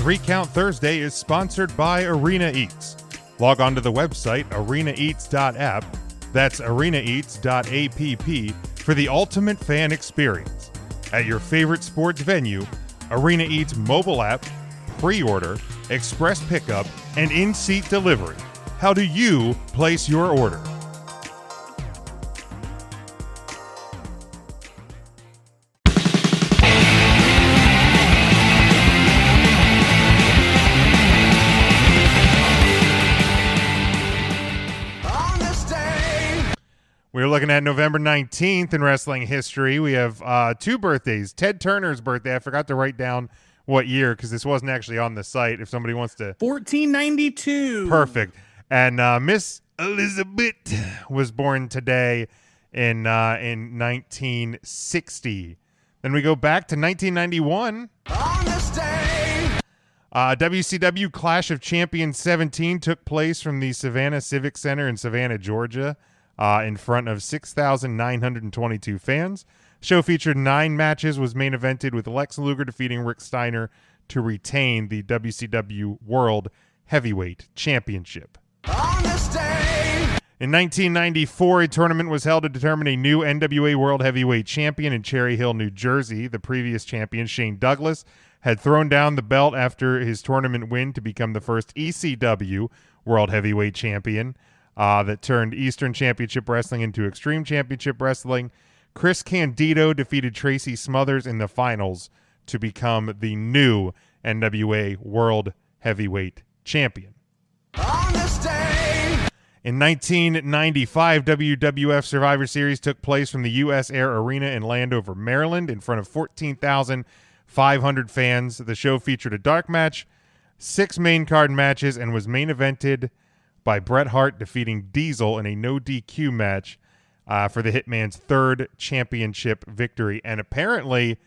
3 Count Thursday is sponsored by Arena Eats. Log on to the website arenaeats.app, that's arenaeats.app, for the ultimate fan experience. At your favorite sports venue, Arena Eats mobile app, pre-order, express pickup, and in-seat delivery. How do you place your order? We're looking at November 19th in wrestling history. We have 2 birthdays. Ted Turner's birthday. I forgot to write down what year because this wasn't actually on the site. If somebody wants to. 1492. Perfect. And Miss Elizabeth was born today in 1960. Then we go back to 1991. WCW Clash of Champions 17 took place from the Savannah Civic Center in Savannah, Georgia. In front of 6,922 fans. Show featured 9 matches, was main evented with Lex Luger defeating Rick Steiner to retain the WCW World Heavyweight Championship. In 1994, a tournament was held to determine a new NWA World Heavyweight Champion in Cherry Hill, New Jersey. The previous champion, Shane Douglas, had thrown down the belt after his tournament win to become the first ECW World Heavyweight Champion. That turned Eastern Championship Wrestling into Extreme Championship Wrestling. Chris Candido defeated Tracy Smothers in the finals to become the new NWA World Heavyweight Champion. In 1995, WWF Survivor Series took place from the U.S. Air Arena in Landover, Maryland, in front of 14,500 fans. The show featured a dark match, 6 main card matches, and was main evented by Bret Hart defeating Diesel in a no DQ match for the Hitman's 3rd championship victory. And apparently,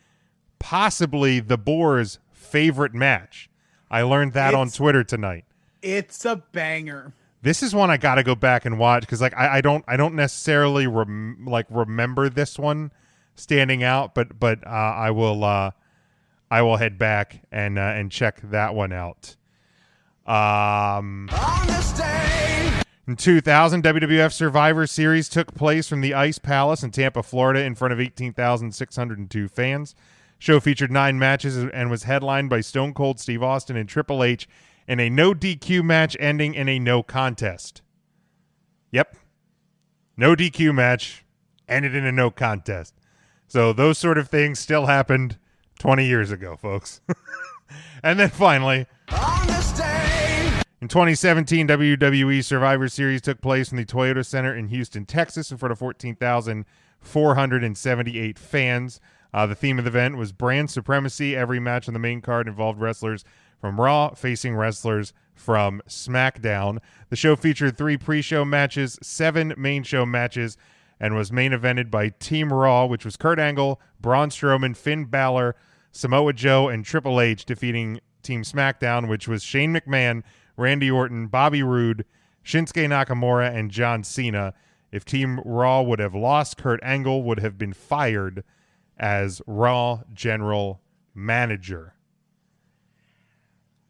possibly the Boar's favorite match. I learned that on Twitter tonight. It's a banger. This is one I got to go back and watch because I don't necessarily remember this one standing out, but I will head back and check that one out. In 2000, WWF Survivor Series took place from the Ice Palace in Tampa, Florida, in front of 18,602 fans. Show featured 9 matches and was headlined by Stone Cold Steve Austin and Triple H in a no DQ match ending in a no contest. Yep. No DQ match ended in a no contest. So those sort of things still happened 20 years ago, folks. And then finally, in 2017, WWE Survivor Series took place in the Toyota Center in Houston, Texas, in front of 14,478 fans. The theme of the event was brand supremacy. Every match on the main card involved wrestlers from Raw facing wrestlers from SmackDown. The show featured 3 pre-show matches, 7 main show matches, and was main evented by Team Raw, which was Kurt Angle, Braun Strowman, Finn Balor, Samoa Joe, and Triple H defeating Team SmackDown, which was Shane McMahon, Randy Orton, Bobby Roode, Shinsuke Nakamura, and John Cena. If Team Raw would have lost, Kurt Angle would have been fired as Raw General Manager.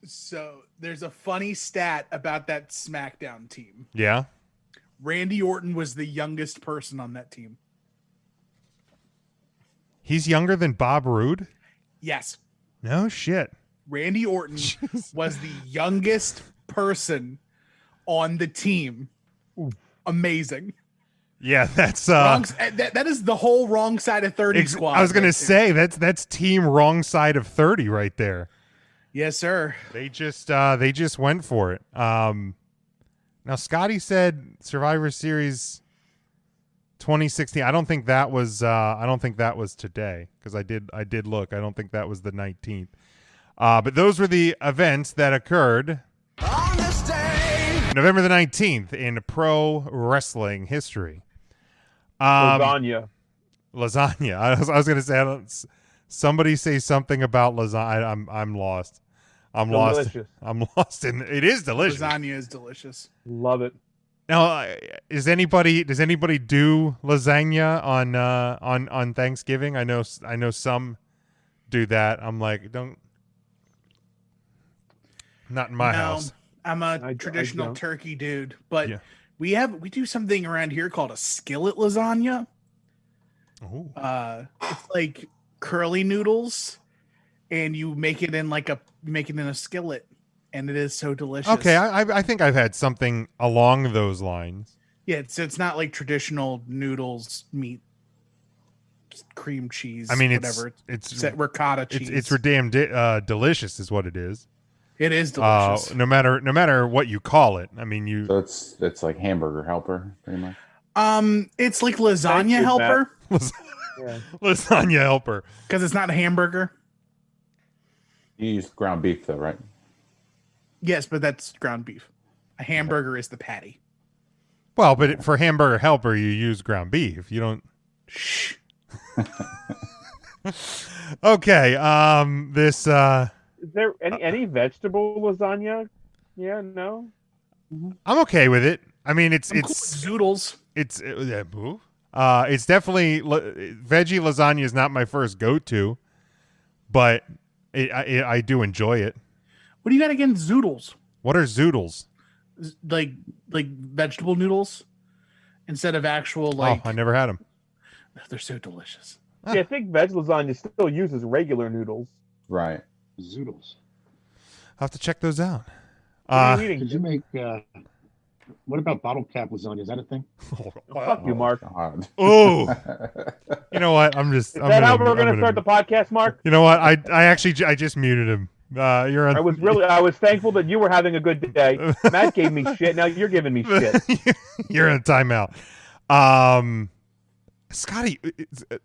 So there's a funny stat about that SmackDown team. Yeah? Randy Orton was the youngest person on that team. He's younger than Bob Roode? Yes. No shit. Randy Orton was the youngest person on the team. Amazing. Yeah, that's that is the whole wrong side of 30 squad. I was gonna say that's team wrong side of 30 right there. Yes, sir. They just went for it. Now Scotty said Survivor Series 2016. I don't think that was today because I did look. I don't think that was the 19th. But those were the events that occurred on this day, November the 19th, in pro wrestling history. Lasagna. I was going to say, somebody say something about lasagna. I'm lost. I'm delicious. lost in. It is delicious. Lasagna is delicious. Love it. Now, does anybody do lasagna on Thanksgiving? I know some do that. I'm like, Not in my No, house. I'm a I traditional don't. turkey dude, but Yeah. we do something around here called a skillet lasagna. Ooh. It's like curly noodles, and you make it in a skillet, and it is so delicious. Okay, I think I've had something along those lines. Yeah, it's not like traditional noodles, meat, cream cheese. I mean, whatever. it's Ricotta cheese. it's damn delicious, is what it is. It is delicious. No matter what you call it. I mean, So it's like hamburger helper, pretty much. It's like Thank lasagna you, helper Yeah. lasagna helper. because it's not a hamburger. You use ground beef though, right? Yes, but that's ground beef. A hamburger is the patty. Well, but for hamburger helper, you use ground beef. You don't. Shh. Okay. This. Is there any vegetable lasagna? Yeah, no. I'm okay with it. I mean, it's I'm cool with zoodles. it's definitely veggie lasagna is not my first go-to, but I do enjoy it. What do you got against zoodles? What are zoodles? Like vegetable noodles instead of actual like. Oh, I never had them. They're so delicious. Yeah, I think veg lasagna still uses regular noodles. Right. Zoodles. I'll have to check those out. What are you eating? Could you make? What about bottle cap lasagna? Is that a thing? Fuck you, Mark. God. Oh, you know what? Is that how we're gonna start the podcast, Mark? You know what? I actually just muted him. You're on. I was thankful that you were having a good day. Matt gave me shit. Now you're giving me shit. You're in a timeout. Scotty,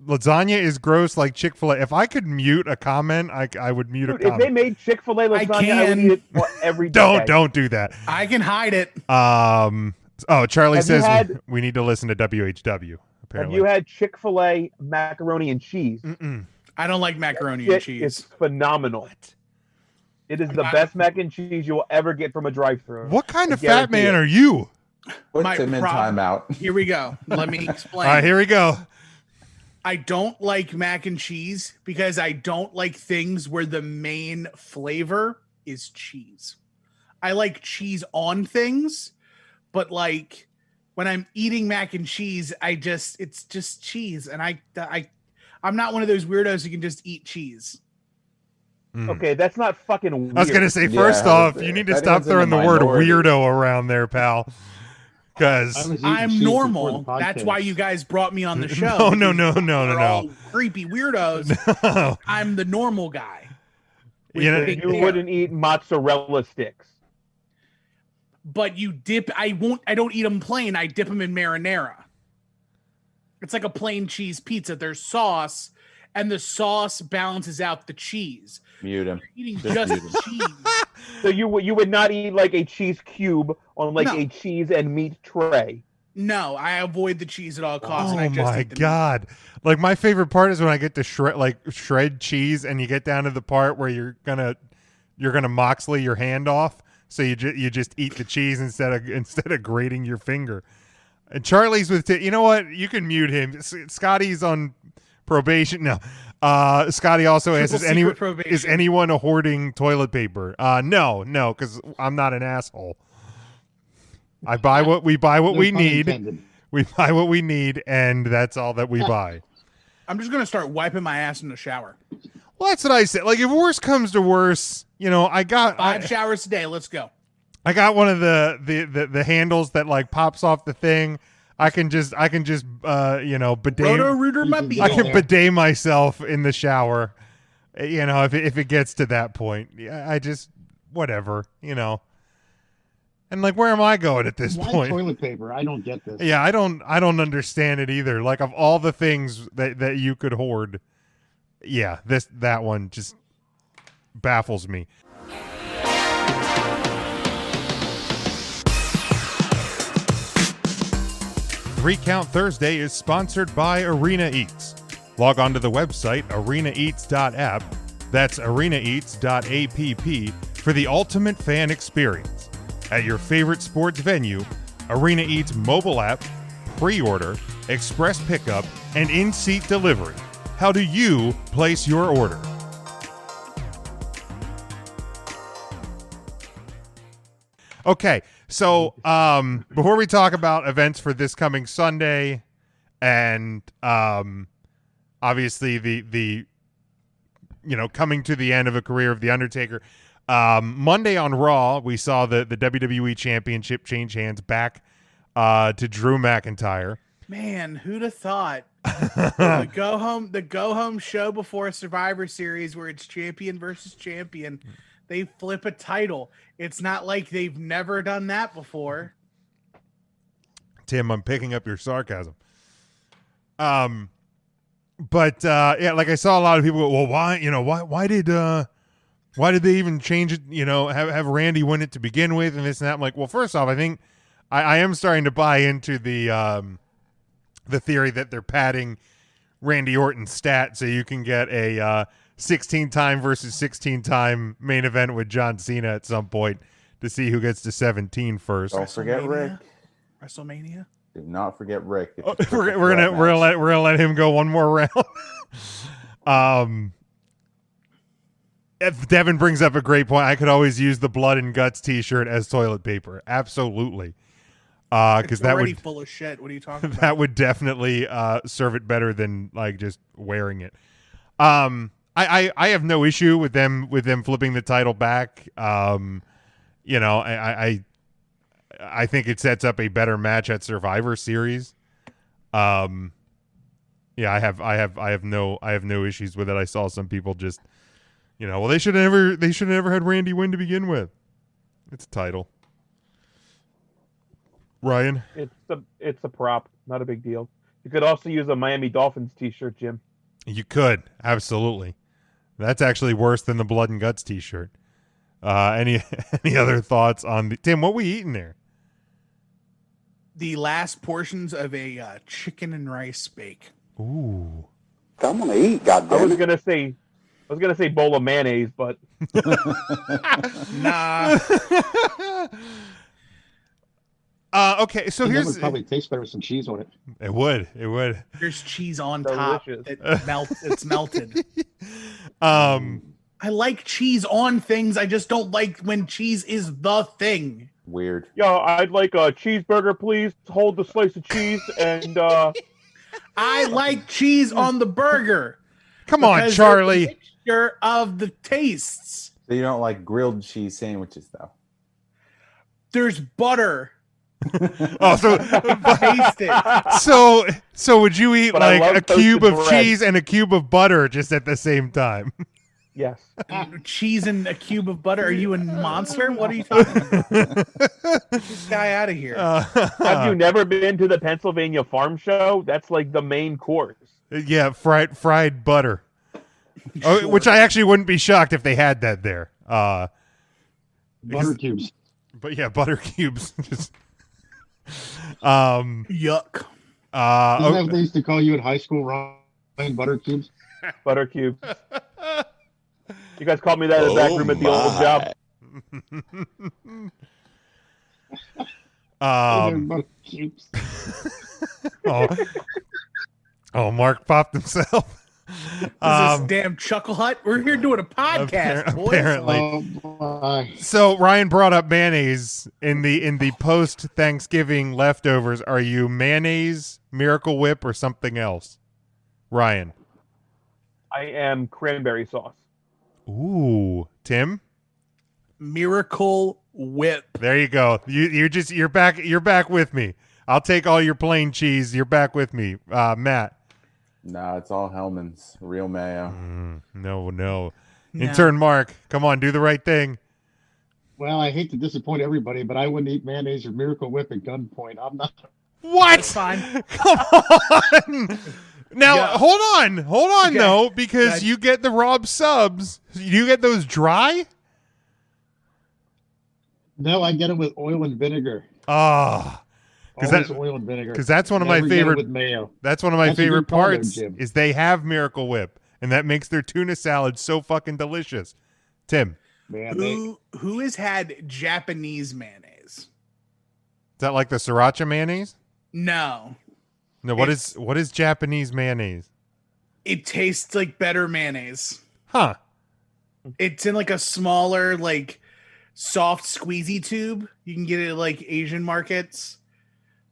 lasagna is gross like Chick-fil-A. If I could mute a comment, I would mute Dude, a comment. if they made Chick-fil-A lasagna, I would eat it every day. Don't do that. I can hide it. Charlie Have says you had- we need to listen to WHW. Have Apparently, you had Chick-fil-A macaroni and cheese? Mm-mm. I don't like macaroni Shit and cheese. is phenomenal. It is the best mac and cheese you will ever get from a drive-thru. What kind I of fat guarantee man it. are you? Put My him in problem- timeout. Here we go. Let me explain. All right, here we go. I don't like mac and cheese because I don't like things where the main flavor is cheese. I like cheese on things, but like when I'm eating mac and cheese, it's just cheese, and I'm not one of those weirdos who can just eat cheese. Okay, that's not fucking weird. I was gonna say, Yeah, first off, if you need to anyone's stop in the throwing the word minority- weirdo around there, pal. Because I'm normal. That's why you guys brought me on the show. No. We're all creepy weirdos. No. I'm the normal guy. You know, big You hair. wouldn't eat mozzarella sticks. But you dip. I don't eat them plain. I dip them in marinara. It's like a plain cheese pizza. There's sauce, and the sauce balances out the cheese. Mute him. You're eating Just just mute 'em. cheese. So you would not eat like a cheese cube on like No. a cheese and meat tray. No, I avoid the cheese at all costs. and oh I just my eat the meat. god! Like my favorite part is when I get to shred cheese, and you get down to the part where you're gonna Moxley your hand off, so you just eat the cheese instead of grating your finger. And Charlie's with you know what? You can mute him. Scotty's on probation. No. Scotty also asks, Triple secret probation. is anyone hoarding toilet paper? No, because I'm not an asshole. We buy what we need. We buy what we need, and that's all that we buy. I'm just gonna start wiping my ass in the shower. Well, that's what I said. Like, if worse comes to worse, you know, I got 5 showers a day. Let's go. I got one of the handles that like pops off the thing. I can just you know, bidet. Roto-Rooter my I beat. I can Yeah. bidet myself in the shower. You know, if it gets to that point, yeah, I just whatever, you know. And like, where am I going at this Why point? toilet paper? I don't get this. Yeah, I don't understand it either. Like, of all the things that you could hoard, yeah, that one just baffles me. Three Count Thursday is sponsored by Arena Eats. Log on to the website arenaeats.app. That's arenaeats.app for the ultimate fan experience. At your favorite sports venue, Arena Eats mobile app, pre-order, express pickup, and in-seat delivery. How do you place your order? Okay, so before we talk about events for this coming Sunday, and obviously the coming to the end of a career of the Undertaker, Monday on Raw we saw the WWE Championship change hands back to Drew McIntyre. Man, who'd have thought? the go home show before a Survivor Series where it's champion versus champion. They flip a title. It's not like they've never done that before. Tim, I'm picking up your sarcasm. But like I saw a lot of people go, well, why did they even change it? Have Randy win it to begin with, and this and that. I'm like, well, first off, I think I am starting to buy into the theory that they're padding Randy Orton's stat so you can get a 16-time versus 16-time main event with John Cena at some point to see who gets to 17 first. Don't forget Rick. WrestleMania. Do not forget Rick. We're gonna let him go one more round. If Devin brings up a great point, I could always use the Blood and Guts T-shirt as toilet paper. Absolutely. Because that already would full of shit. What are you talking about? that would definitely serve it better than like just wearing it. I have no issue with them flipping the title back. I think it sets up a better match at Survivor Series. I have no issues with it. I saw some people just, well, they should have never had Randy win to begin with. It's a title. Ryan, It's a prop, not a big deal. You could also use a Miami Dolphins T-shirt, Jim. you could absolutely. That's actually worse than the Blood and Guts T-shirt. Any other thoughts on Tim? What we eating there? The last portions of a chicken and rice bake. Ooh, I'm gonna eat. Goddamn. I was gonna say bowl of mayonnaise, but Nah. Okay, so That here's would probably taste better with some cheese on it. It would. There's cheese on Delicious. top. It's melted. Um, I like cheese on things. I just don't like when cheese is the thing. Weird. yo, I'd like a cheeseburger, please. Hold the slice of cheese and I like cheese on the burger. come on, because Charlie. they're the mixture of the tastes. So you don't like grilled cheese sandwiches, though? There's butter. Oh, so Taste it. so would you eat But I like love a cube of toasted bread. cheese and a cube of butter just at the same time? yes. Cheese and a cube of butter. Are you a monster? What are you talking about? Get this guy out of here. Have you never been to the Pennsylvania Farm Show? That's like the main course. Yeah, fried butter. Oh, Sure. which I actually wouldn't be shocked if they had that there. Butter Because- cubes. But yeah, butter cubes. Just, Yuck. Isn't that okay. what they used to call you in high school, Ryan? Butter cubes? Butter cube. You guys called me that in the back room at the old job. Butter cubes. oh, Mark popped himself. This is damn Chuckle Hut. We're here doing a podcast, boys. Apparently. Oh, my. So Ryan brought up mayonnaise in the post Thanksgiving leftovers. Are you mayonnaise, Miracle Whip, or something else? Ryan. I am cranberry sauce. Ooh, Tim. Miracle Whip. There you go. You're back with me. I'll take all your plain cheese. You're back with me, Matt. Nah, it's all Hellman's. Real mayo. No. No. Intern Mark, come on, do the right thing. Well, I hate to disappoint everybody, but I wouldn't eat mayonnaise or Miracle Whip at gunpoint. I'm not. What? That's fine. Come on. Now, Yeah. hold on, Okay. though, because Good. you get the Rob subs. You get those dry? No, I get it with oil and vinegar. Ah, Always oil and vinegar. because that's one of my Never get it favorite. with mayo. That's one of my That's a favorite good call there, parts. Jim. Is they have Miracle Whip, and that makes their tuna salad so fucking delicious. Tim, Man, Who has had Japanese mayonnaise? is that like the sriracha mayonnaise? No. No, what is Japanese mayonnaise? It tastes like better mayonnaise. Huh? It's in like a smaller, like soft squeezy tube. You can get it at like Asian markets,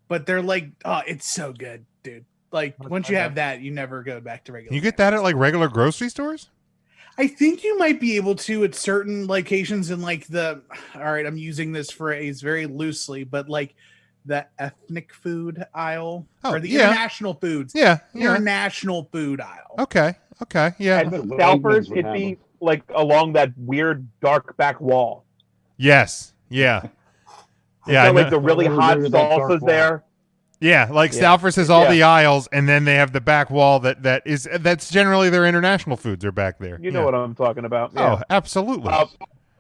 but they're like, oh, it's so good, dude. Like once you have that, you never go back to regular. You get that at like regular grocery stores? I think you might be able to at certain locations in like the, all right, I'm using this phrase very loosely, but like the ethnic food aisle or the international foods. Yeah. International food aisle. Okay. Yeah. And Selfers, it'd be like along that weird dark back wall. Yes. Yeah. Yeah. I Like know. the really hot salsas there. Yeah, like Stalfers has all the aisles, and then they have the back wall that's generally their international foods are back there. You know what I'm talking about. Yeah. Oh, absolutely.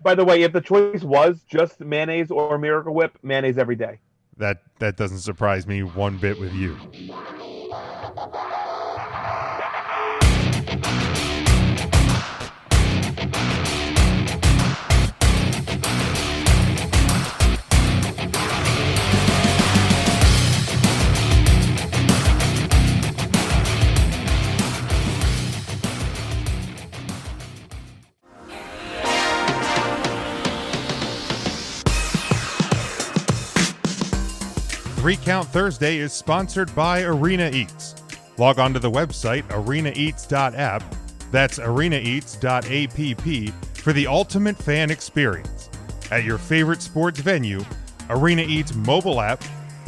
By the way, if the choice was just mayonnaise or Miracle Whip, mayonnaise every day. That doesn't surprise me one bit with you. Three Count Thursday is sponsored by Arena Eats. Log on to the website arenaeats.app, that's arenaeats.app, for the ultimate fan experience. At your favorite sports venue, Arena Eats mobile app,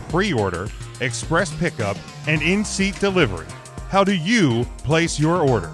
pre-order, express pickup, and in-seat delivery. How do you place your order?